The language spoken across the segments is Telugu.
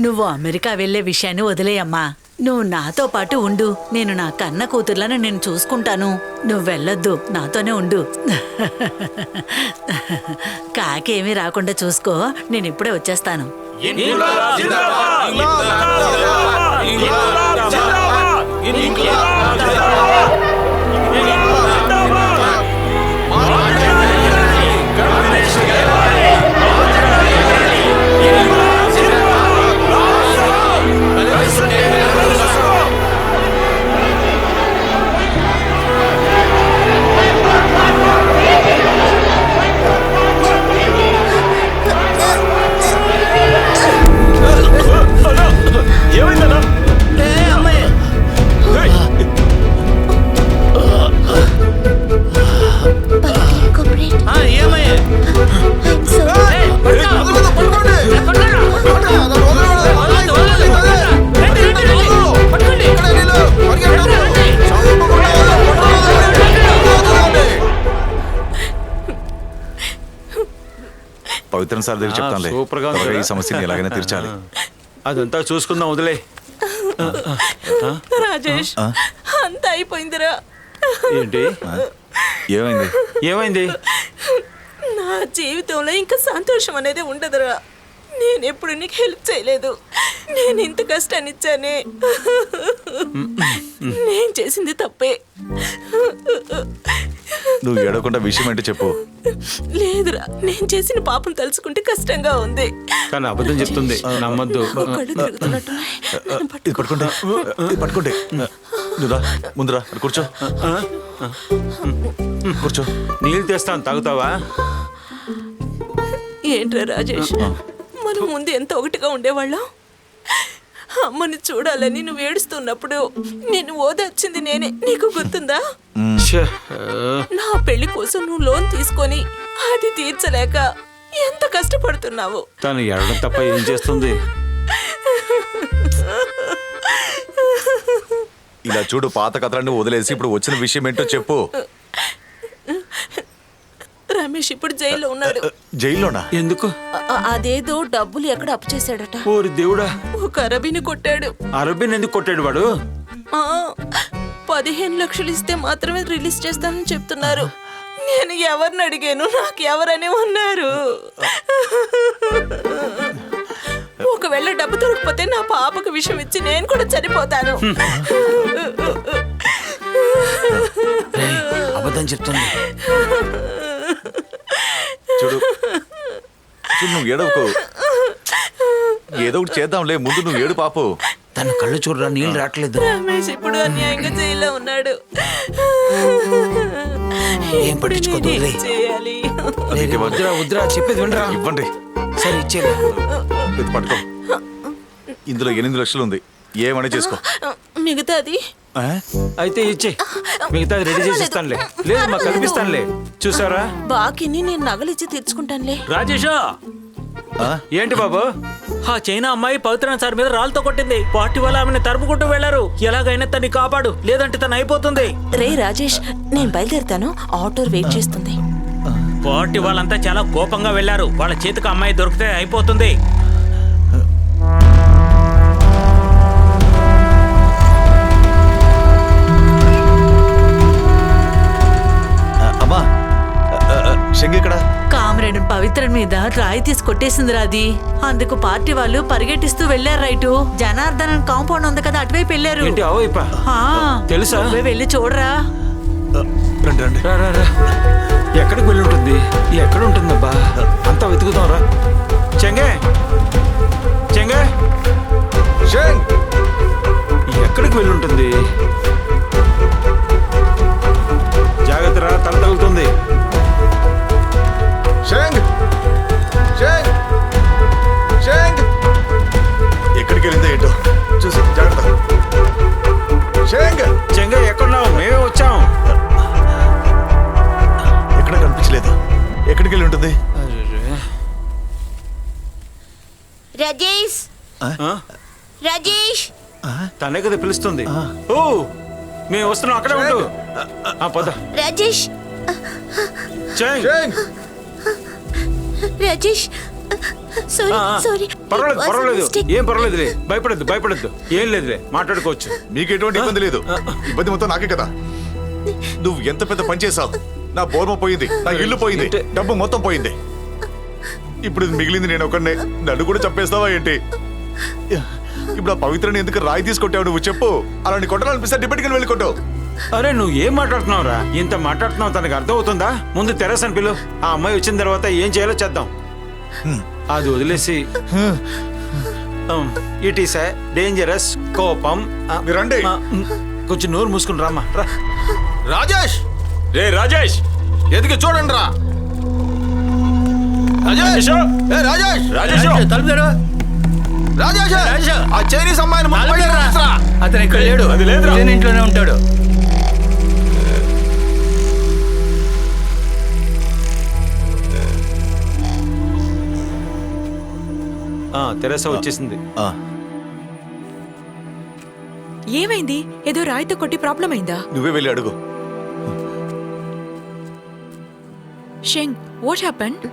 నువ్వు అమెరికా వెళ్లే విషయాన్ని వదిలేయమ్మా. నువ్వు నాతో పాటు ఉండు. నేను నా కన్న కూతుర్లను నేను చూసుకుంటాను. నువ్వు వెళ్ళొద్దు, నాతోనే ఉండు. కాకేమీ రాకుండా చూసుకో. నేను ఇప్పుడే వచ్చేస్తాను. పవిత్రం సార్ దగ్గర చెప్తానులే. సూపర్గా ఈ సమస్యని ఎలాగైనా తీర్చాలి. అదంతా చూసుకుందాం, వదిలే. రాజేష్, అంతా అయిపోయిందిరా. ఏంటి? ఏమైంది? ఏమైంది? నా జీవితంలో ఇంకా సంతోషం అనేది ఉండదురా. నేను ఎప్పుడు నీకు హెల్ప్ చేయలేదు. నేను ఇంత కష్టాన్ని ఇచ్చానే. నేను చేసింది తప్పే. నువ్వు ఏడవకుండా విషయం ఏంటో చెప్పు. లేదురా, నేను చేసిన పాపం తలుచుకుంటే కష్టంగా ఉంది. కానీ అబద్ధం చెప్తుంది, నమ్మద్దు. కళ్ళు తిరుగుతున్నట్టున్నాయి. ఇది పట్టుకుంటే పట్టుకుంటే నువ్వురా, ముందురా, కూర్చో కూర్చో. నీళ్ళు తెస్తాను, తాగుతావా? ఏంట్రా రాజేష్, మనం ముందు ఎంత ఒకటిగా ఉండేవాళ్ళం. అమ్మని చూడాలని నువ్వు ఏడుస్తున్నప్పుడు నేను ఓదార్చింది నేనే. నీకు గుర్తుందా? నా పెళ్లి కోసం నువ్వు లోన్ తీసుకొని అది తీర్చలేక ఎంత కష్టపడుతున్నావు. తను ఏడడం తప్ప ఏం చేస్తుంది? ఇలా చూడు, పాత కథలన్నీ వదిలేసి ఇప్పుడు వచ్చిన విషయం ఏంటో చెప్పు. రమేష్ ఇప్పుడు జైల్లో ఉన్నాడు. జైల్లోనా? ఎందుకు? అదేదో డబ్బులు ఎక్కడ అప్పు చేశాడట. ఓరి దేవుడా, ఒక అరబిని కొట్టాడు. అరబిని ఎందుకు కొట్టాడు వాడు? 15 లక్షలు ఇస్తే మాత్రమే రిలీజ్ చేస్తానని చెప్తున్నారు. నేను ఎవరిని అడిగాను, నాకు ఎవరని ఉన్నారు. ఒకవేళ డబ్బు దొరకపోతే నా పాపకు విషయం ఇచ్చి నేను కూడా చనిపోతాను. అబద్ధం చెప్తుంది. చూడు చూడు, నువ్వు ఏడవకు. ఏదో ఒకటి చేద్దాంలే, ముందు నువ్వు ఏడు పాపు. తన కళ్ళు చూడరా, నీళ్ళు రావట్లేదు. రమేష్ ఇప్పుడు అన్యాయంగా జైల్లో ఉన్నాడు. ఏం పట్టించుకోదు, చేయాలి. వద్దురా వద్దురా, చెప్పేది వినరా. ఇవ్వండి. సరే ఇచ్చేది. ఇది పట్టుకో. ఇందులో 8 లక్షలు ఉంది, ఏమని చేసుకో. మిగతాది అయితే ఇచ్చే, మిగతాది రెడీ చేసి ఇస్తానులే. లేదు మాకు కనిపిస్తానులే. చూసారా, బాకీని నేను నగలిచ్చి తీర్చుకుంటానులే. రాజేష్, ఏంటి బాబు? ఆ చైనా అమ్మాయి పవిత్ర సార్ మీద రాళ్ళతో కొట్టింది. పార్టీ వాళ్ళు ఆమెను తరుముకుంటూ వెళ్లారు. ఎలాగైనా తన్ని కాపాడు, లేదంటే తను అయిపోతుంది. రే రాజేష్, నేను బయలుదేరుతాను. ఆటో వెయిట్ చేస్తుంది. పార్టీ వాళ్ళంతా చాలా కోపంగా వెళ్లారు. వాళ్ళ చేతికి అమ్మాయి దొరికితే అయిపోతుంది. అమ్మా, శంగి కామ్రేడ్ పవిత్ర మీద రాయి తీసి కొట్టేసిందిరా అది. అందుకు పార్టీ వాళ్ళు పరిగెట్టిస్తూ వెళ్లారు రైటు. జనార్దన్ కాంపౌండ్ ఉంది కదా, అటువైపు వెళ్లారు. తెలుసా? వెళ్ళి చూడరా. రండి రండి. ఎక్కడికి వెళ్ళి ఉంటుంది? ఎక్కడ ఉంటుందబ్బా? అంతా వెతుకుతాం రా. చెంగే చెంగే, ఎక్కడికి వెళ్ళి ఉంటుంది? జాగ్రత్త రా, తల తగులుతుంది. ఎక్కడికి వెళ్ళిందో ఏంటో చూసి జాగ్రత్త. చెంగే ఎక్కడున్నావు? మేమే వచ్చాం. ఎక్కడ కనిపించలేదు. ఎక్కడికి వెళ్ళి ఉంటుంది? రాజేష్, రాజేష్, తనే కదా పిలుస్తుంది. ఓ, మేము వస్తున్నాం, అక్కడే ఉండు. పద రాజేష్. చెంగ్, రాజేష్, సారీ సారీ. పర్వాలేదు was a పర్వాలేదు mistake. ఏం పర్వాలేదులే, భయపడద్దు ఏం లేదులే, మాట్లాడుకోవచ్చు. మీకు ఎటువంటి ఇబ్బంది లేదు. ఇబ్బంది మొత్తం నాకే కదా. నువ్వు ఎంత పెద్ద పని చేసావు. నా బోర్మ పోయింది, నా ఇల్లు పోయింది, డబ్బు మొత్తం పోయింది. ఇప్పుడు ఇది మిగిలింది నేను ఒకనే. నన్ను కూడా చంపేస్తావా ఏంటి? ఇప్పుడు ఆ పవిత్రని ఎందుకు రాయి తీసుకొట్టావు నువ్వు చెప్పు. అలాంటి కొట్టాలనిపిస్తే డిబెట్కి వెళ్ళి కొట్టావు. అరే నువ్వు ఏం మాట్లాడుతున్నావురా? ఇంత మాట్లాడుతున్నావు, తనకు అర్థం అవుతుందా? ముందు తెరసని పిలు, ఆ అమ్మాయి వచ్చిన తర్వాత ఏం చేయాలో చేద్దాం. అది వదిలేసి ఇట్ ఈస్ డేంజరస్ కోపం. రండి. కొంచెం నోరు మూసుకుని రామ్మా రా. రాజేష్, రే రాజేష్, ఎదిగి చూడండి రా. రాజేష్, ఏ రాజేష్, రాజేష్ తలుపు తెరు. రాజేష్, ఆ చైనీస్ అమ్మాయిని తలుపు ముప్పై తెరురా. తీసుకురా. అతను ఇక్కడ లేడు, అది లేదురా. ఇతను ఇంట్లోనే ఉంటాడు. తెరస వచ్చేసింది. ఏమైంది? ఏదో రాయితో కొట్టి ప్రాబ్లం అయిందా? నువ్వే వెళ్ళి అడుగు. Sheng, what happened?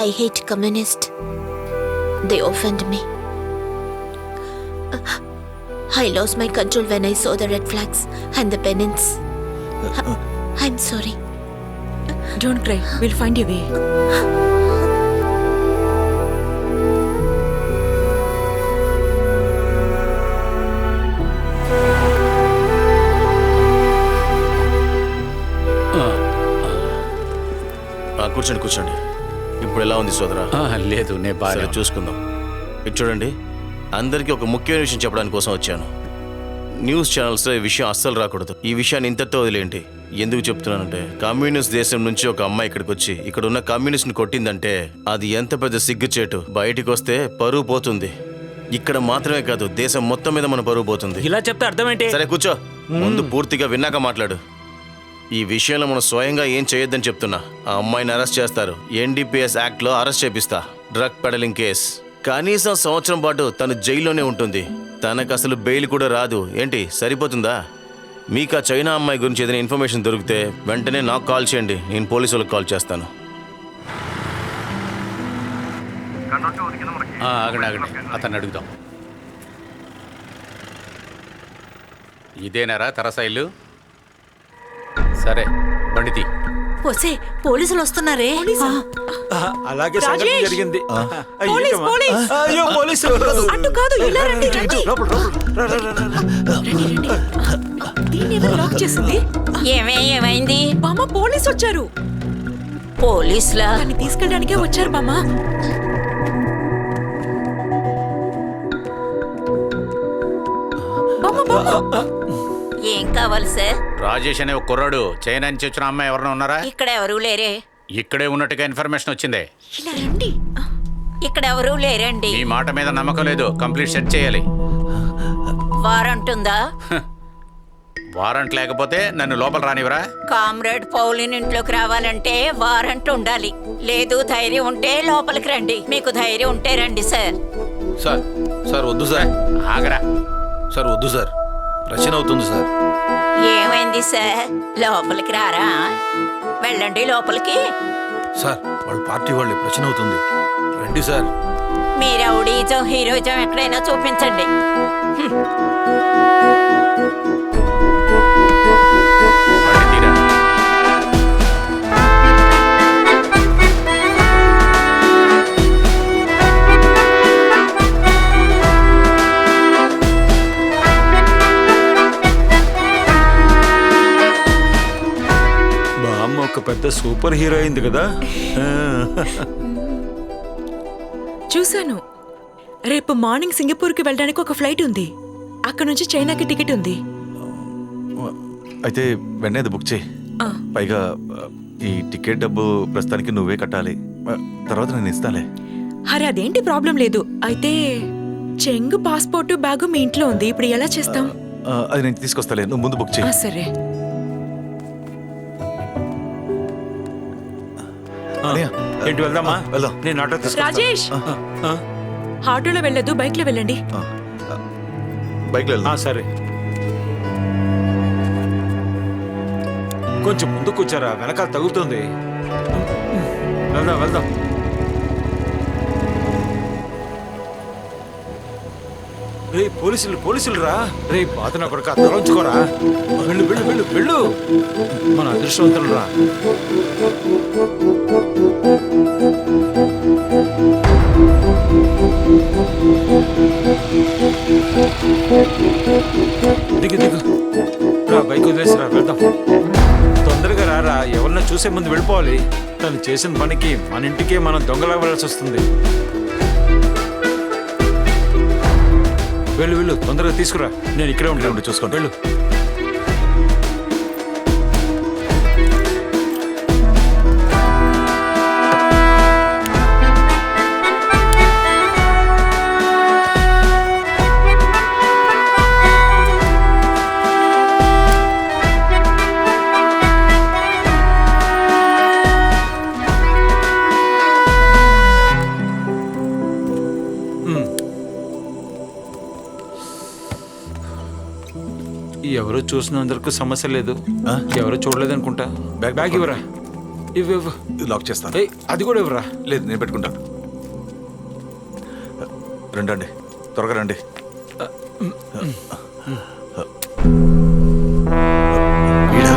I hate communists. They offend me. I lost my control when I saw the red flags and the pennants. I'm sorry. Don't cry. We'll find a way. కూర్చోండి. ఇప్పుడు ఎలా ఉంది సోదరా? లేదు, నేను సరే చూసుకుందాం. ఇది చూడండి, అందరికీ ఒక ముఖ్యమైన విషయం చెప్పడానికి కోసం వచ్చాను. న్యూస్ ఛానల్స్లో ఈ విషయం అస్సలు రాకూడదు. ఈ విషయాన్ని ఇంతటితో వదిలేంటి. ఎందుకు చెప్తున్నానంటే, కమ్యూనిస్ట్ దేశం నుంచి ఒక అమ్మాయి ఇక్కడికి వచ్చి ఇక్కడ ఉన్న కమ్యూనిస్ట్ని కొట్టిందంటే అది ఎంత పెద్ద సిగ్గుచేటు. బయటికి వస్తే పరువు పోతుంది. ఇక్కడ మాత్రమే కాదు, దేశం మొత్తం మీద మన పరువు పోతుంది. ఇలా చెప్తే అర్థం ఏంటి? సరే కూర్చో, ముందు పూర్తిగా విన్నాక మాట్లాడు. ఈ విషయంలో మనం స్వయంగా ఏం చేయొద్దని చెప్తున్నా. ఆ అమ్మాయిని అరెస్ట్ చేస్తారు. NDPS యాక్ట్లో అరెస్ట్ చేపిస్తా. Drug peddling case. కనీసం సంవత్సరం పాటు తను జైల్లోనే ఉంటుంది. తనకు అసలు బెయిల్ కూడా రాదు. ఏంటి, సరిపోతుందా? మీకు ఆ చైనా అమ్మాయి గురించి ఏదైనా ఇన్ఫర్మేషన్ దొరికితే వెంటనే నాకు కాల్ చేయండి. నేను పోలీసు వాళ్ళకి కాల్ చేస్తాను. ఆగండి, అతన్ని అడుగుదాం. ఇదేనారా తెరసైలు? సరే, బండి తీ. పోసే, పోలీసులు వస్తున్నారే. అలాగే సంగతి రాజేష్! జరిగింది. Police, police! అయ్యో పోలీసు! అటు కాదు, ఇలా రండి, రండి. లోపల, రా, రా, రా, రా. రండి, రండి. దీన్ని ఎవరు లాక్ చేసింది? ఏమైంది? బామ్మ, పోలీస్ వచ్చారు. పోలీసులా? దాన్ని తీసుకెళ్ళడానికే వచ్చారు బామ్మ. బామ్మ, బామ్మ. ఏం కావాలి సార్? రాజేష్ అనే ఒక కుర్రాడు, చైనా నుంచి వచ్చిన అమ్మాయి ఎవరైనా ఉన్నారా? ఇక్కడ ఎవరూ లేరే. ఇక్కడే ఉన్నట్టుగా ఇన్ఫర్మేషన్ వచ్చింది. ఇలా రండి. ఇక్కడ ఎవరూ లేరండి. మీ మాట మీద నమ్మకం లేదు. కంప్లీట్ సెట్ చేయాలి. వారెంట్ ఉందా? వారెంట్ లేకపోతే నన్ను లోపల రానివరా? కామ్రేడ్ పౌలిన్ ఇంట్లోకి రావాలంటే వారెంట్ ఉండాలి. లేదు, ధైర్యం ఉంటే లోపలికి రండి. మీకు ధైర్యం ఉంటే రండి సార్. సార్ వద్దు సార్. ఆగరా. సార్ వద్దు సార్, రచన అవుతుంది సార్. ఏమైంది సార్? లోపలికి రారా? వెళ్ళండి లోపలికి. సార్, వాళ్ళ పార్టీ వాళ్ళే, రచన అవుతుంది. రండి సార్. మీ రౌడీజం హీరోయిజం ఎక్కడైనా చూపించండి. బండి తీరా. బామ్మ ఒక పెద్ద సూపర్ హీరో అయింది కదా. చూశాను. రేపు మార్నింగ్ సింగపూర్కి వెళ్ళడానికి ఒక ఫ్లైట్ ఉంది. అక్కడ నుంచి చైనాకి టికెట్ ఉంది. అయితే వెంటనే బుక్ చేయి. పైగా ఈ టికెట్ డబ్బు ప్రస్తుతానికి నువ్వే కట్టాలి. తర్వాత నేను ఇస్తాలే. అరే, అదేంటి ప్రాబ్లం లేదు. అయితే చెంగు పాస్పోర్టు బ్యాగు మీ ఇంట్లో ఉంది. ఇప్పుడు ఎలా చేస్తాం? అది నేను తీసుకొస్తాలే, నువ్వు ముందు బుక్ చేయి. సరే. అన్నయ్య, ఏంటి వెళ్దామా? వెళ్దాం. నేను ఆటో తీసుకొస్తా. రాజేష్, ఆటోలో వెళ్ళదు, బైక్ లో వెళ్ళండి. బైక్లో వెళ్దాం. సరే, కొంచెం ముందు కూర్చారా, వెనకాల తగులుతుంది. వెళ్దాం. రే పోలీసులు రా. రే పాత నా కొడుకు తలంచుకోరా. వెళ్ళు వెళ్ళు వెళ్ళు వెళ్ళు. మన అదృష్టవంతులు రా. దిగు దిగు రా, బైక్ వదిలేసి రా, వెళ్దాం. తొందరగా రారా, ఎవరన్నా చూసే ముందు వెళ్ళిపోవాలి. తను చేసిన పనికి మన ఇంటికే మనం దొంగలా వెళ్ళాల్సి వస్తుంది. వెళ్ళు వెళ్ళు, తొందరగా తీసుకురా. నేను ఇక్కడే ఉంటాను, చూసుకోండి. వెళ్ళు. ఎవరు చూసినందుకు సమస్య లేదు. ఎవరు చూడలేదనుకుంటా. బ్యాగ్ ఇవ్వరా. ఇవ్వు. లాక్ చేస్తాను. ఏయ్, అది కూడా ఇవ్వరా. లేదు, నేను పెట్టుకుంటాను. రండి, త్వరగా రండి. వీడా?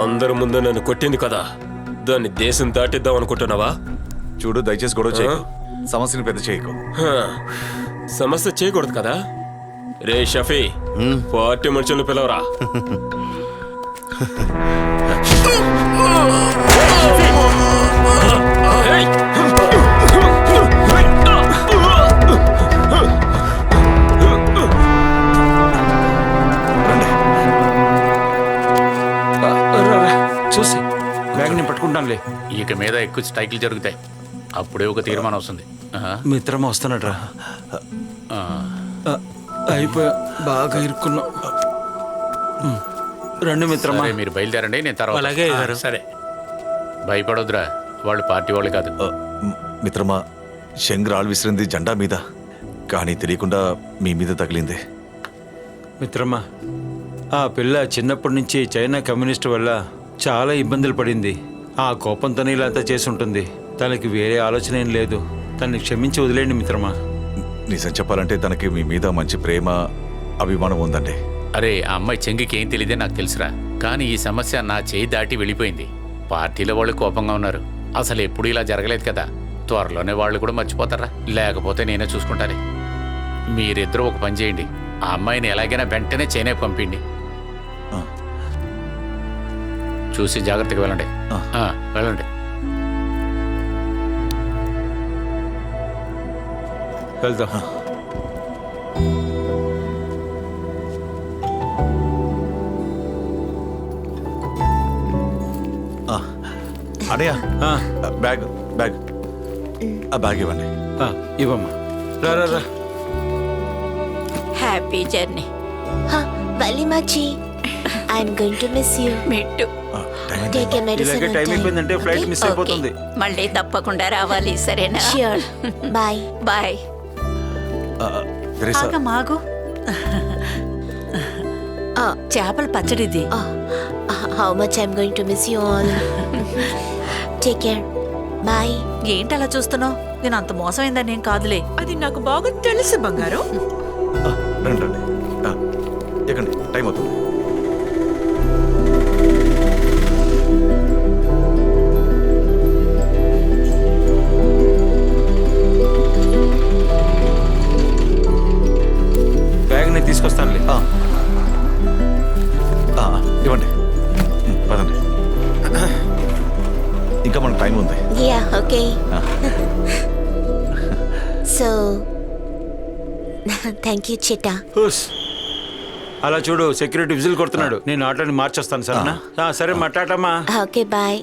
అందరి ముందు నన్ను కొట్టింది కదా, దాన్ని దేశం దాటిద్దాం అనుకుంటున్నావా? చూడు, దయచేసి గొడవ చేయకు. సమస్యని పెద్ద చేయకు. సమస్య చేయకూడదు కదా. రే షఫీ, పార్టీ మనుషులను పిలవరా. చూసి బ్యాగ్ నేను పట్టుకుంటానులే. ఇక మీద ఎక్కువ స్ట్రైకులు జరుగుతాయి, అప్పుడే ఒక తీర్మానం వస్తుంది. మిత్రమా వస్తున్నాడు రా. అయిపోయా, బాగా ఇరుక్కున్నా. రండి మిత్రమా. సరే, మీరు బయలుదేరండి, నేను తర్వాత. అలాగే గారు. సరే, భయపడొద్దురా, వాళ్ళు పార్టీ వాళ్ళు కాదు. మిత్రమా, శంగ్ రాళ్ళు విసిరింది జెండా మీద, కానీ తెలియకుండా మీ మీద తగిలింది. మిత్రమా, ఆ పిల్ల చిన్నప్పటి నుంచి చైనా కమ్యూనిస్ట్ వల్ల చాలా ఇబ్బందులు పడింది. ఆ కోపంతోనే ఇలా అంతా చేసి ఉంటుంది. తనకి వేరే ఆలోచన ఏం లేదు. తనని క్షమించి వదిలేండి మిత్రమా. నిజం చెప్పాలంటే తనకి మీ మీద మంచి ప్రేమ, అభిమానం ఉందండి. అరే, ఆ అమ్మాయి చెంగికి ఏం తెలియదే నాకు తెలుసురా, కానీ ఈ సమస్య నా చేయి దాటి వెళ్ళిపోయింది. పార్టీలో వాళ్ళు కోపంగా ఉన్నారు. అసలు ఎప్పుడు ఇలా జరగలేదు కదా. త్వరలోనే వాళ్ళు కూడా మర్చిపోతారా, లేకపోతే నేనే చూసుకుంటానే. మీరిద్దరూ ఒక పని చేయండి, ఆ అమ్మాయిని ఎలాగైనా వెంటనే చైనా పంపిండి. చూసి జాగ్రత్తగా వెళ్ళండి. వెళ్ళండి. వెళ్దాం. అనయ్య, బ్యాగ్ ఆ బ్యాగ్ ఇవ్వండి. ఇవ్వమ్మా. రా రా రా. Happy journey. వలిమాచి, I'm going to miss you. మెట్టు టేక్ ఏ మెడిసిన్ ఇలాగే టైం అయిపోయిందంటే ఫ్లైట్ మిస్ అయిపోతుంది. మళ్ళీ తప్పకుండా రావాలి, సరేనా? ష్యూర్. Bye bye. తెరేసా, మాగు చేపల పచ్చడిది. How much I'm going to miss you all. Take care. Bye. ఏంటి అలా చూస్తున్నావు? నేను అంత మోసమైందని ఏం కాదులే. అది నాకు బాగా తెలుసు బంగారం. రండి రండి, ఎక్కండి, టైం అవుతుంది. బ్యాగ్ నేను తీసుకొస్తానులే. ఇవ్వండి, పదండి, ఇంకా మనకు టైం ఉంది. Yeah, okay. So thank you చిట్టా. అలా చూడు, సెక్యూరిటీ విజిల్ కొడుతున్నాడు. నేను ఆటోని మార్చేస్తాను, సరేనా? సరే మాట్లాడమ్మా. Okay, bye.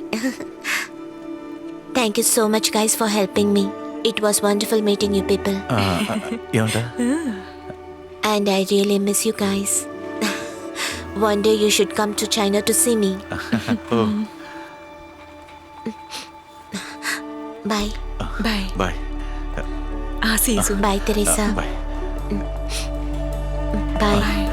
Thank you so much guys for helping me. It was wonderful meeting you people. ఏమంటా? And I really miss you guys. One day you should come to China to see me. Bye. Bye. Bye. See you soon. Bye, Teresa. Bye. Bye.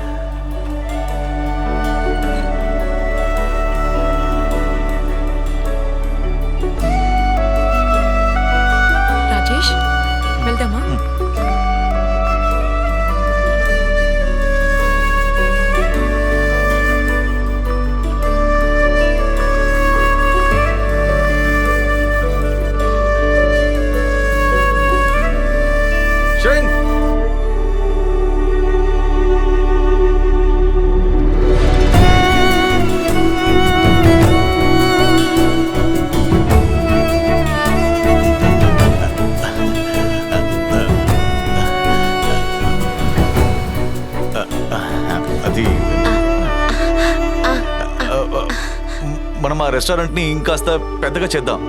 Restaurant ని ఇంకాస్త పెద్దగా చేద్దాం.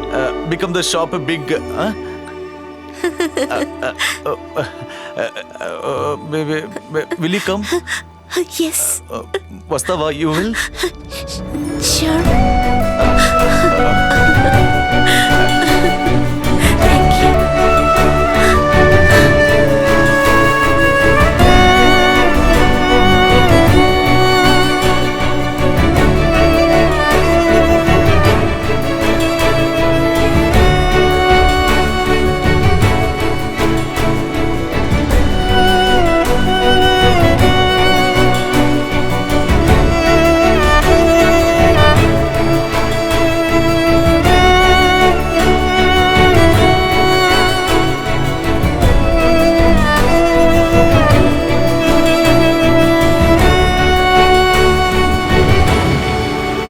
Become the shop big. Will you come? Yes, వస్తావా? You will? ష్యూర్.